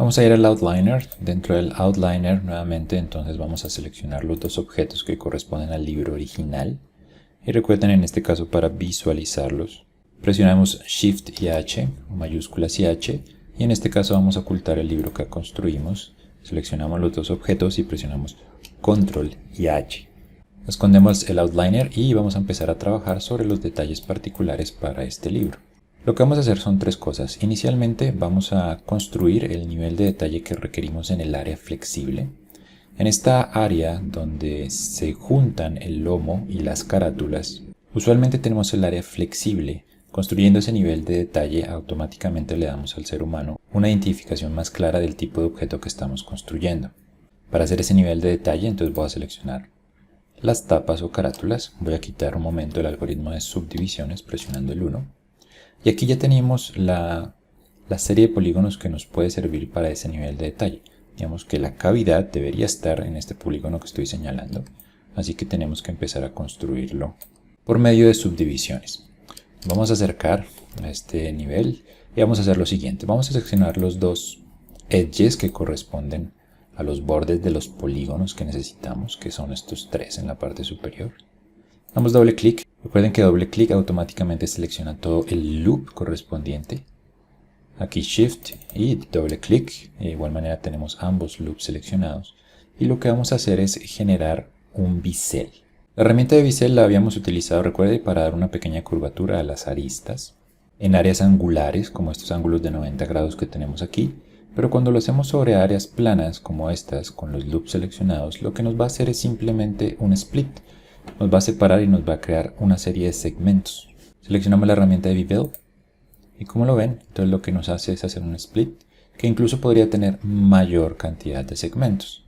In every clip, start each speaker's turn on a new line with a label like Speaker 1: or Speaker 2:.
Speaker 1: Vamos a ir al Outliner. Dentro del Outliner nuevamente entonces vamos a seleccionar los dos objetos que corresponden al libro original. Y recuerden, en este caso, para visualizarlos, presionamos Shift y H, o mayúsculas y H, y en este caso vamos a ocultar el libro que construimos. Seleccionamos los dos objetos y presionamos Control y H. Escondemos el Outliner y vamos a empezar a trabajar sobre los detalles particulares para este libro. Lo que vamos a hacer son tres cosas. Inicialmente vamos a construir el nivel de detalle que requerimos en el área flexible. En esta área donde se juntan el lomo y las carátulas, usualmente tenemos el área flexible. Construyendo ese nivel de detalle, automáticamente le damos al ser humano una identificación más clara del tipo de objeto que estamos construyendo. Para hacer ese nivel de detalle, entonces voy a seleccionar las tapas o carátulas. Voy a quitar un momento el algoritmo de subdivisiones presionando el 1. Y aquí ya tenemos la serie de polígonos que nos puede servir para ese nivel de detalle. Digamos que la cavidad debería estar en este polígono que estoy señalando, así que tenemos que empezar a construirlo por medio de subdivisiones. Vamos a acercar a este nivel y vamos a hacer lo siguiente. Vamos a seleccionar los dos edges que corresponden a los bordes de los polígonos que necesitamos, que son estos tres en la parte superior. Damos doble clic. Recuerden que doble clic automáticamente selecciona todo el loop correspondiente. Aquí Shift y doble clic. De igual manera tenemos ambos loops seleccionados. Y lo que vamos a hacer es generar un bisel. La herramienta de bisel la habíamos utilizado, recuerde, para dar una pequeña curvatura a las aristas en áreas angulares, como estos ángulos de 90 grados que tenemos aquí. Pero cuando lo hacemos sobre áreas planas como estas, con los loops seleccionados, lo que nos va a hacer es simplemente un split. Nos va a separar y nos va a crear una serie de segmentos. Seleccionamos la herramienta de Bevel y como lo ven, entonces lo que nos hace es hacer un split que incluso podría tener mayor cantidad de segmentos.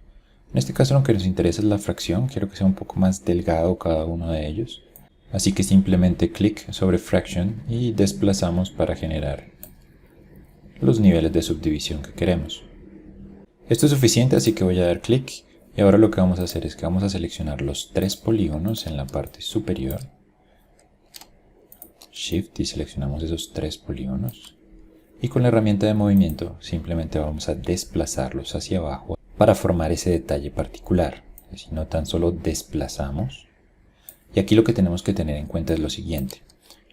Speaker 1: En este caso lo que nos interesa es la fracción, quiero que sea un poco más delgado cada uno de ellos. Así que simplemente clic sobre Fraction y desplazamos para generar los niveles de subdivisión que queremos. Esto es suficiente, así que voy a dar clic. Y ahora lo que vamos a hacer es que vamos a seleccionar los tres polígonos en la parte superior. Shift y seleccionamos esos tres polígonos. Y con la herramienta de movimiento simplemente vamos a desplazarlos hacia abajo para formar ese detalle particular. Si no, tan solo desplazamos. Y aquí lo que tenemos que tener en cuenta es lo siguiente.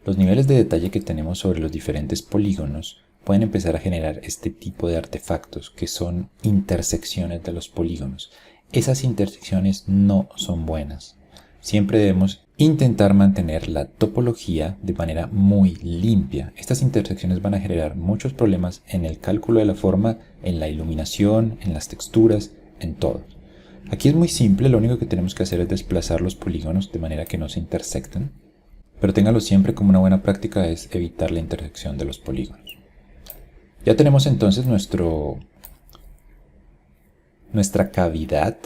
Speaker 1: Los niveles de detalle que tenemos sobre los diferentes polígonos pueden empezar a generar este tipo de artefactos que son intersecciones de los polígonos. Esas intersecciones no son buenas. Siempre debemos intentar mantener la topología de manera muy limpia. Estas intersecciones van a generar muchos problemas en el cálculo de la forma, en la iluminación, en las texturas, en todo. Aquí es muy simple, lo único que tenemos que hacer es desplazar los polígonos de manera que no se intersecten. Pero ténganlo siempre como una buena práctica, es evitar la intersección de los polígonos. Ya tenemos entonces nuestra cavidad,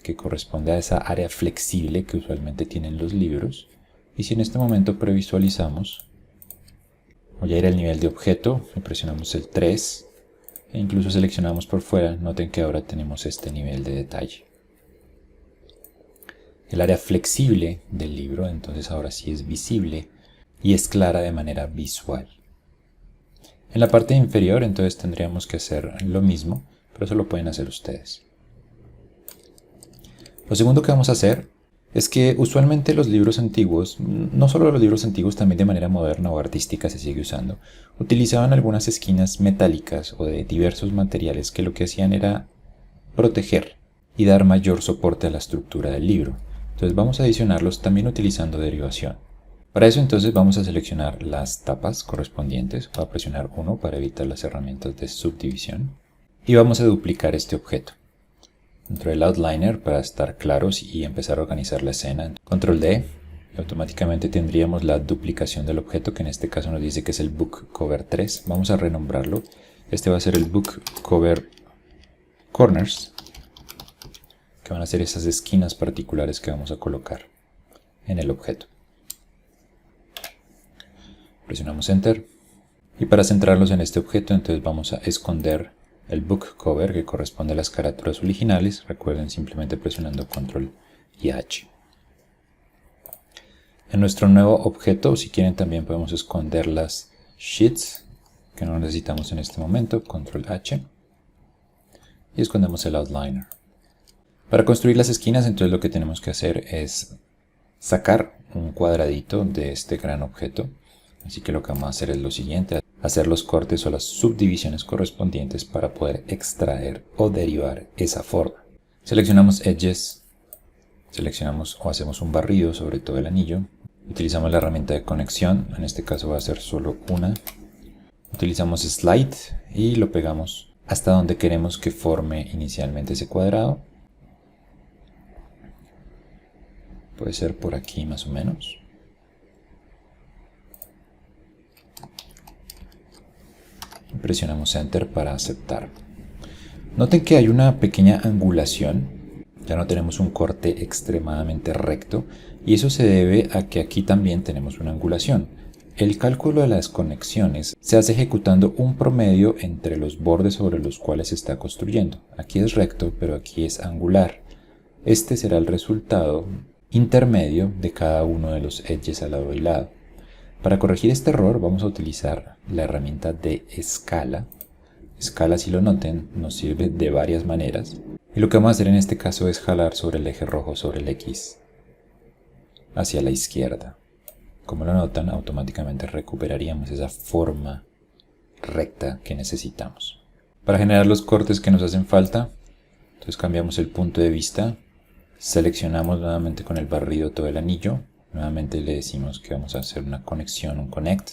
Speaker 1: que corresponde a esa área flexible que usualmente tienen los libros. Y si en este momento previsualizamos, voy a ir al nivel de objeto, y presionamos el 3, e incluso seleccionamos por fuera, noten que ahora tenemos este nivel de detalle. El área flexible del libro, entonces ahora sí es visible y es clara de manera visual. En la parte inferior, entonces tendríamos que hacer lo mismo, pero eso lo pueden hacer ustedes. Lo segundo que vamos a hacer es que usualmente los libros antiguos, no solo los libros antiguos, también de manera moderna o artística se sigue usando, utilizaban algunas esquinas metálicas o de diversos materiales que lo que hacían era proteger y dar mayor soporte a la estructura del libro. Entonces vamos a adicionarlos también utilizando derivación. Para eso entonces vamos a seleccionar las tapas correspondientes, voy a presionar 1 para evitar las herramientas de subdivisión y vamos a duplicar este objeto. Dentro del Outliner, para estar claros y empezar a organizar la escena, Control D, y automáticamente tendríamos la duplicación del objeto, que en este caso nos dice que es el Book Cover 3. Vamos a renombrarlo. Este va a ser el Book Cover Corners, que van a ser esas esquinas particulares que vamos a colocar en el objeto. Presionamos Enter. Y para centrarlos en este objeto, entonces vamos a esconder el book cover que corresponde a las carátulas originales. Recuerden, simplemente presionando Control y H. En nuestro nuevo objeto, si quieren, también podemos esconder las sheets que no necesitamos en este momento. Control H. y escondemos el outliner. Para construir las esquinas, entonces lo que tenemos que hacer es sacar un cuadradito de este gran objeto. Así que lo que vamos a hacer es lo siguiente, hacer los cortes o las subdivisiones correspondientes para poder extraer o derivar esa forma. Seleccionamos Edges, seleccionamos o hacemos un barrido sobre todo el anillo. Utilizamos la herramienta de conexión, en este caso va a ser solo una. Utilizamos Slide y lo pegamos hasta donde queremos que forme inicialmente ese cuadrado. Puede ser por aquí más o menos. Presionamos Enter para aceptar. Noten que hay una pequeña angulación. Ya no tenemos un corte extremadamente recto y eso se debe a que aquí también tenemos una angulación. El cálculo de las conexiones se hace ejecutando un promedio entre los bordes sobre los cuales se está construyendo. Aquí es recto, pero aquí es angular. Este será el resultado intermedio de cada uno de los edges al lado y lado. Para corregir este error vamos a utilizar la herramienta de escala. Escala, si lo noten, nos sirve de varias maneras. Y lo que vamos a hacer en este caso es jalar sobre el eje rojo, sobre el X, hacia la izquierda. Como lo notan, automáticamente recuperaríamos esa forma recta que necesitamos. Para generar los cortes que nos hacen falta, entonces cambiamos el punto de vista, seleccionamos nuevamente con el barrido todo el anillo, nuevamente le decimos que vamos a hacer una conexión, un connect.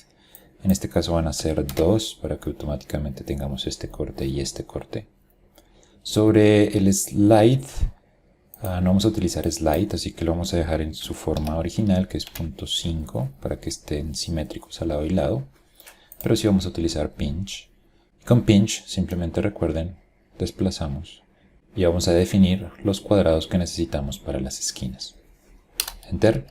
Speaker 1: En este caso van a ser dos para que automáticamente tengamos este corte y este corte. Sobre el slide, no vamos a utilizar slide, así que lo vamos a dejar en su forma original, que es .5, para que estén simétricos al lado y lado. Pero sí vamos a utilizar pinch. Con pinch, simplemente recuerden, desplazamos y vamos a definir los cuadrados que necesitamos para las esquinas. Enter.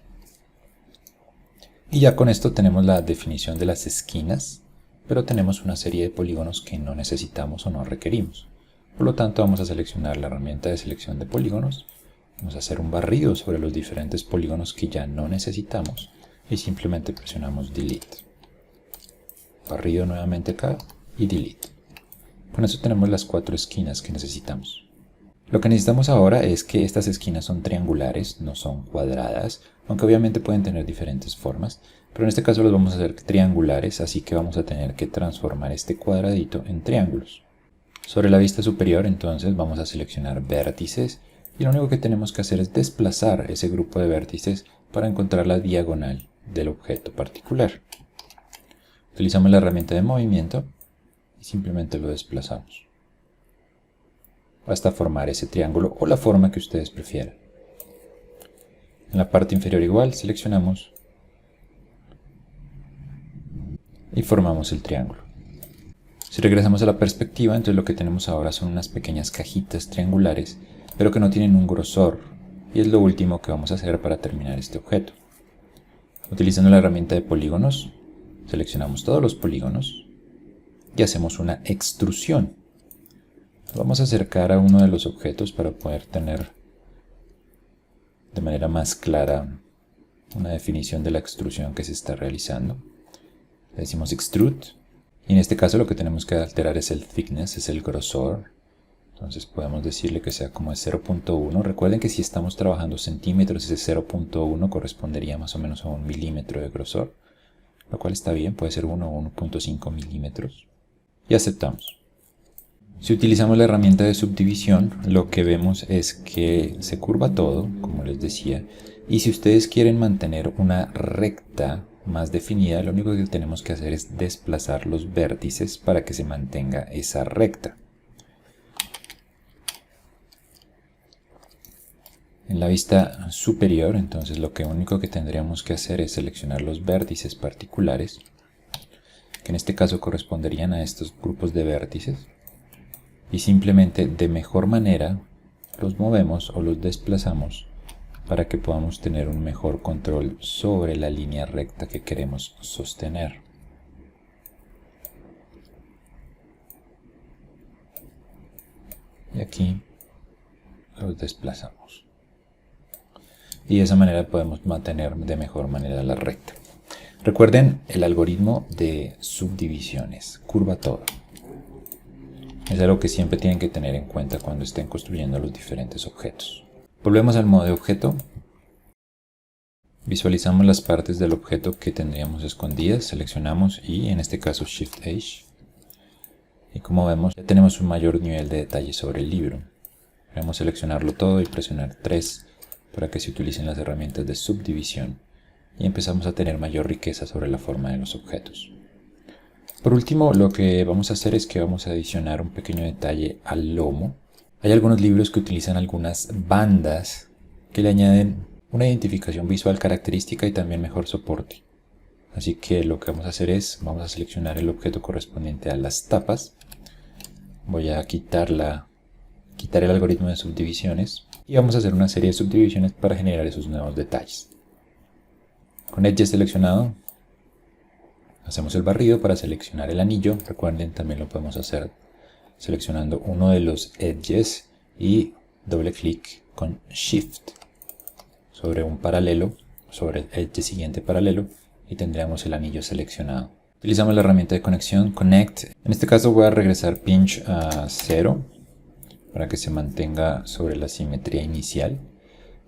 Speaker 1: Y ya con esto tenemos la definición de las esquinas, pero tenemos una serie de polígonos que no necesitamos o no requerimos. Por lo tanto, vamos a seleccionar la herramienta de selección de polígonos, vamos a hacer un barrido sobre los diferentes polígonos que ya no necesitamos y simplemente presionamos Delete. Barrido nuevamente acá y Delete. Con eso tenemos las 4 esquinas que necesitamos. Lo que necesitamos ahora es que estas esquinas son triangulares, no son cuadradas, aunque obviamente pueden tener diferentes formas, pero en este caso los vamos a hacer triangulares, así que vamos a tener que transformar este cuadradito en triángulos. Sobre la vista superior, entonces, vamos a seleccionar vértices y lo único que tenemos que hacer es desplazar ese grupo de vértices para encontrar la diagonal del objeto particular. Utilizamos la herramienta de movimiento y simplemente lo desplazamos hasta formar ese triángulo o la forma que ustedes prefieran. En la parte inferior igual, seleccionamos y formamos el triángulo. Si regresamos a la perspectiva, entonces lo que tenemos ahora son unas pequeñas cajitas triangulares, pero que no tienen un grosor, y es lo último que vamos a hacer para terminar este objeto. Utilizando la herramienta de polígonos, seleccionamos todos los polígonos y hacemos una extrusión. Vamos a acercar a uno de los objetos para poder tener de manera más clara una definición de la extrusión que se está realizando. Le decimos Extrude. Y en este caso lo que tenemos que alterar es el thickness, es el grosor. Entonces podemos decirle que sea como de 0.1. Recuerden que si estamos trabajando centímetros, ese 0.1 correspondería más o menos a 1 milímetro de grosor. Lo cual está bien, puede ser 1 o 1.5 milímetros. Y aceptamos. Si utilizamos la herramienta de subdivisión, lo que vemos es que se curva todo, como les decía. Y si ustedes quieren mantener una recta más definida, lo único que tenemos que hacer es desplazar los vértices para que se mantenga esa recta. En la vista superior, entonces lo único que tendríamos que hacer es seleccionar los vértices particulares, que en este caso corresponderían a estos grupos de vértices, y simplemente de mejor manera los movemos o los desplazamos para que podamos tener un mejor control sobre la línea recta que queremos sostener. Y aquí los desplazamos. Y de esa manera podemos mantener de mejor manera la recta. Recuerden el algoritmo de subdivisiones. Curva todo. Es algo que siempre tienen que tener en cuenta cuando estén construyendo los diferentes objetos. Volvemos al modo de objeto. Visualizamos las partes del objeto que tendríamos escondidas, seleccionamos y en este caso Shift H. Y como vemos ya tenemos un mayor nivel de detalle sobre el libro. Podemos seleccionarlo todo y presionar 3 para que se utilicen las herramientas de subdivisión y empezamos a tener mayor riqueza sobre la forma de los objetos. Por último, lo que vamos a hacer es que vamos a adicionar un pequeño detalle al lomo. Hay algunos libros que utilizan algunas bandas que le añaden una identificación visual característica y también mejor soporte. Así que lo que vamos a hacer es, vamos a seleccionar el objeto correspondiente a las tapas. Voy a quitar el algoritmo de subdivisiones y vamos a hacer una serie de subdivisiones para generar esos nuevos detalles. Con Edge seleccionado, hacemos el barrido para seleccionar el anillo. Recuerden, también lo podemos hacer seleccionando uno de los edges y doble clic con Shift sobre un paralelo, sobre el edge siguiente paralelo y tendríamos el anillo seleccionado. Utilizamos la herramienta de conexión Connect. En este caso voy a regresar Pinch a 0 para que se mantenga sobre la simetría inicial.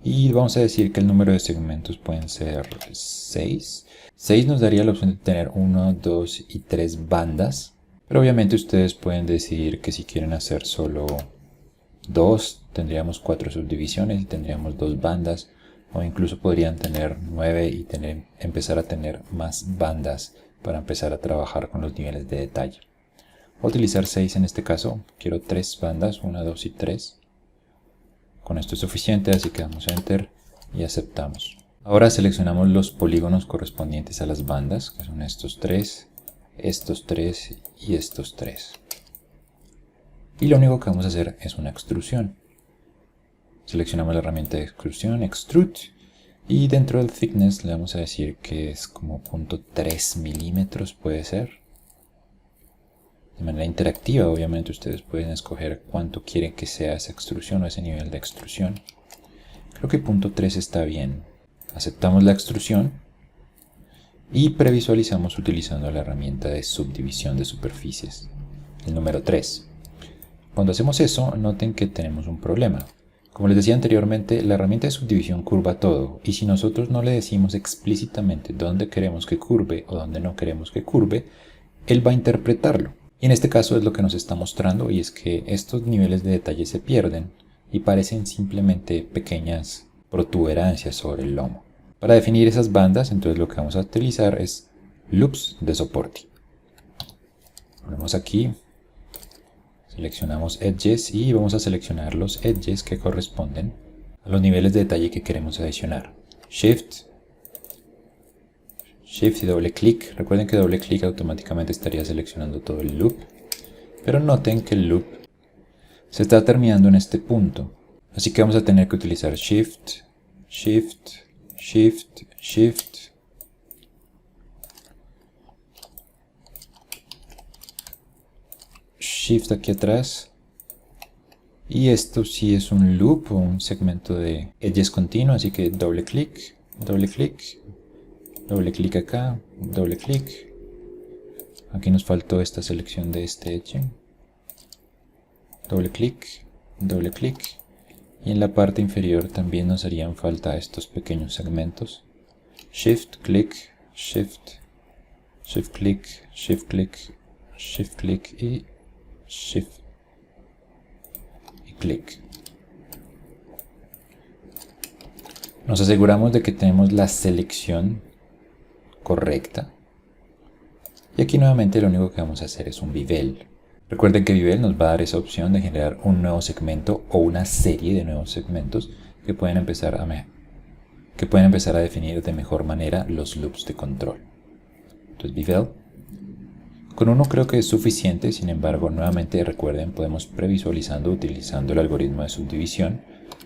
Speaker 1: Y vamos a decir que el número de segmentos pueden ser 6. 6 nos daría la opción de tener 1, 2 y 3 bandas. Pero obviamente ustedes pueden decidir que si quieren hacer solo 2, tendríamos 4 subdivisiones y tendríamos 2 bandas. O incluso podrían tener 9 y empezar a tener más bandas para empezar a trabajar con los niveles de detalle. Voy a utilizar 6 en este caso. Quiero 3 bandas, 1, 2 y 3. Con esto es suficiente, así que damos a Enter y aceptamos. Ahora seleccionamos los polígonos correspondientes a las bandas, que son estos 3 y estos 3. Y lo único que vamos a hacer es una extrusión. Seleccionamos la herramienta de extrusión, Extrude, y dentro del thickness le vamos a decir que es como 0.3 milímetros puede ser. De manera interactiva, obviamente ustedes pueden escoger cuánto quieren que sea esa extrusión o ese nivel de extrusión. Creo que 0.3 está bien. Aceptamos la extrusión y previsualizamos utilizando la herramienta de subdivisión de superficies, el número 3. Cuando hacemos eso, noten que tenemos un problema. Como les decía anteriormente, la herramienta de subdivisión curva todo, y si nosotros no le decimos explícitamente dónde queremos que curve o dónde no queremos que curve, él va a interpretarlo. Y en este caso es lo que nos está mostrando, y es que estos niveles de detalle se pierden y parecen simplemente pequeñas protuberancias sobre el lomo. Para definir esas bandas, entonces lo que vamos a utilizar es loops de soporte. Ponemos aquí, seleccionamos Edges y vamos a seleccionar los Edges que corresponden a los niveles de detalle que queremos adicionar. Shift y doble clic. Recuerden que doble clic automáticamente estaría seleccionando todo el loop, pero noten que el loop se está terminando en este punto, así que vamos a tener que utilizar Shift aquí atrás, y esto sí es un loop o un segmento de edges continuo, así que doble clic acá, doble clic. Aquí nos faltó esta selección de este edge. Doble clic, y en la parte inferior también nos harían falta estos pequeños segmentos. Shift clic y Shift y clic. Nos aseguramos de que tenemos la selección correcta. Y aquí nuevamente lo único que vamos a hacer es un bevel. Recuerden que bevel nos va a dar esa opción de generar un nuevo segmento o una serie de nuevos segmentos que pueden empezar a definir de mejor manera los loops de control. Entonces bevel. Con uno creo que es suficiente, sin embargo, nuevamente recuerden, podemos previsualizando utilizando el algoritmo de subdivisión.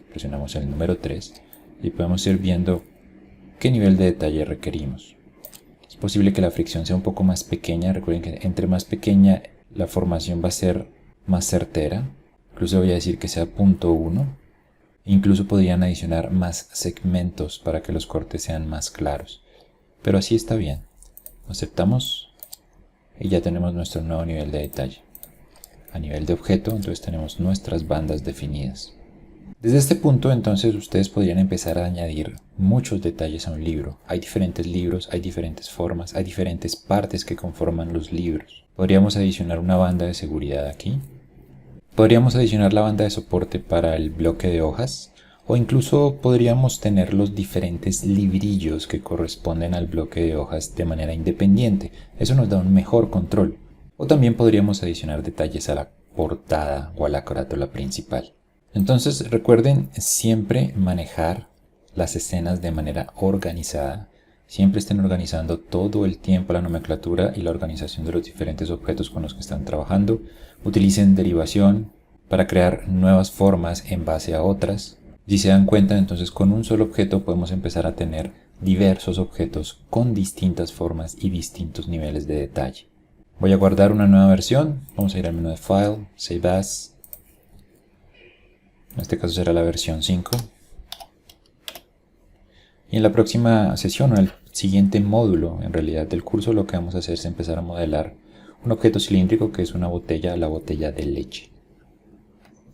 Speaker 1: Presionamos el número 3 y podemos ir viendo qué nivel de detalle requerimos. Es posible que la fricción sea un poco más pequeña. Recuerden que entre más pequeña la formación va a ser más certera. Incluso voy a decir que sea 0.1. Incluso podrían adicionar más segmentos para que los cortes sean más claros. Pero así está bien. Aceptamos y ya tenemos nuestro nuevo nivel de detalle. a nivel de objeto, entonces tenemos nuestras bandas definidas. Desde este punto, entonces, ustedes podrían empezar a añadir muchos detalles a un libro. Hay diferentes libros, hay diferentes formas, hay diferentes partes que conforman los libros. Podríamos adicionar una banda de seguridad aquí. Podríamos adicionar la banda de soporte para el bloque de hojas. O incluso podríamos tener los diferentes librillos que corresponden al bloque de hojas de manera independiente. Eso nos da un mejor control. O también podríamos adicionar detalles a la portada o a la carátula principal. Entonces recuerden siempre manejar las escenas de manera organizada. Siempre estén organizando todo el tiempo la nomenclatura y la organización de los diferentes objetos con los que están trabajando. Utilicen derivación para crear nuevas formas en base a otras. Si se dan cuenta, entonces con un solo objeto podemos empezar a tener diversos objetos con distintas formas y distintos niveles de detalle. Voy a guardar una nueva versión. Vamos a ir al menú de File, Save As. En este caso será la versión 5. Y en la próxima sesión o en el siguiente módulo en realidad del curso lo que vamos a hacer es empezar a modelar un objeto cilíndrico que es una botella, la botella de leche.